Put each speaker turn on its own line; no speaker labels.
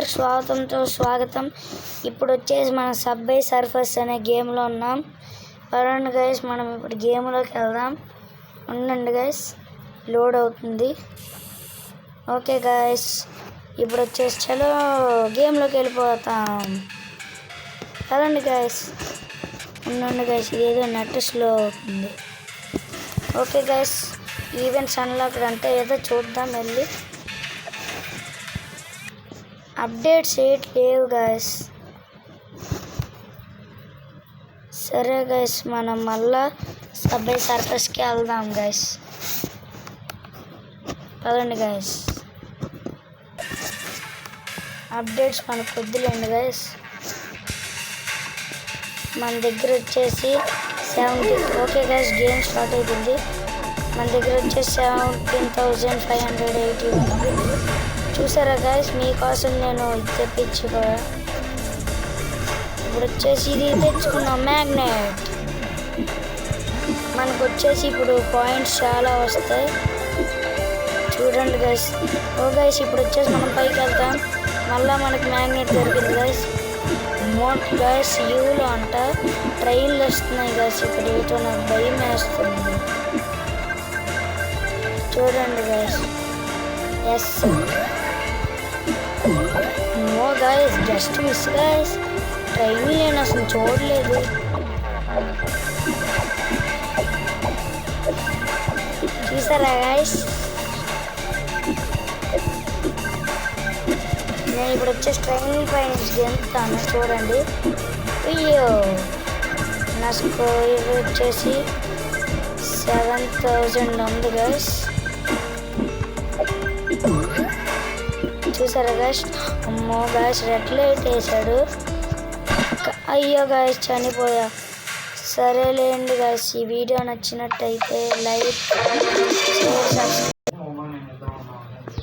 అందరికి స్వాగతం. ఇప్పుడు వచ్చేసి మన సబ్వే సర్ఫర్స్ అనే గేమ్లో ఉన్నాం. పదండి గైస్, మనం ఇప్పుడు గేమ్లోకి వెళ్దాం. ఉండండి గైస్, లోడ్ అవుతుంది. ఓకే గైస్, ఇప్పుడు వచ్చేసి చలో గేమ్లోకి వెళ్ళిపోతాం. పదండి గైస్, ఉండండి గైస్, ఇదేదో నెట్ స్లో అవుతుంది. ఓకే గైస్, ఈవెంట్స్ అన్లాక్డ్ అంటే ఏదో చూద్దాం వెళ్ళి. అప్డేట్స్ ఏట్ లేవు గైస్. సరే గైస్, మనం మళ్ళా సబ్వే సర్ఫర్స్కి వెళ్దాం గైస్. పదండి గైస్, అప్డేట్స్ మనకు వద్దులేండి గైస్. మన దగ్గర వచ్చేసి 70. ఓకే గైస్, గేమ్ స్టార్ట్ అయిపోయింది. మన దగ్గర వచ్చేసి 17,580 ఉంది. చూసారా గైస్, మీకోసం నేను ఇది తెప్పించుకోయా. ఇప్పుడు వచ్చేసి ఇది తెచ్చుకున్నాం, మ్యాగ్నెట్. మనకు వచ్చేసి ఇప్పుడు పాయింట్స్ చాలా వస్తాయి చూడండి గైస్. ఓ గైస్, ఇప్పుడు వచ్చేసి మనం పైకి వెళ్తాం. మళ్ళీ మనకి మ్యాగ్నెట్ దొరికింది గైస్. మోట్ గైస్, యూలో అంట ట్రైన్లు వస్తున్నాయి గైస్. ఇక్కడ ఏటో నాకు భయం వేస్తుంది. చూడండి guys. Yes, no guys, just miss guys. Train నేను అసలు చూడలేదు. చూసారా గైస్, నేను ఇప్పుడు వచ్చేసి ట్రైన్ పైన గెంతుతాను చూడండి. అయ్యో, నా స్కోర్ వచ్చేసి 7,000 ఉంది గైస్. చూసారా గైస్, అమ్మో గైస్, రెడ్ లైట్ వేసాడు. అయ్యో గైస్, చనిపోయా. సరేలేండి గైస్, ఈ వీడియో నచ్చినట్టయితే లైక్, షేర్, సబ్స్క్రైబ్.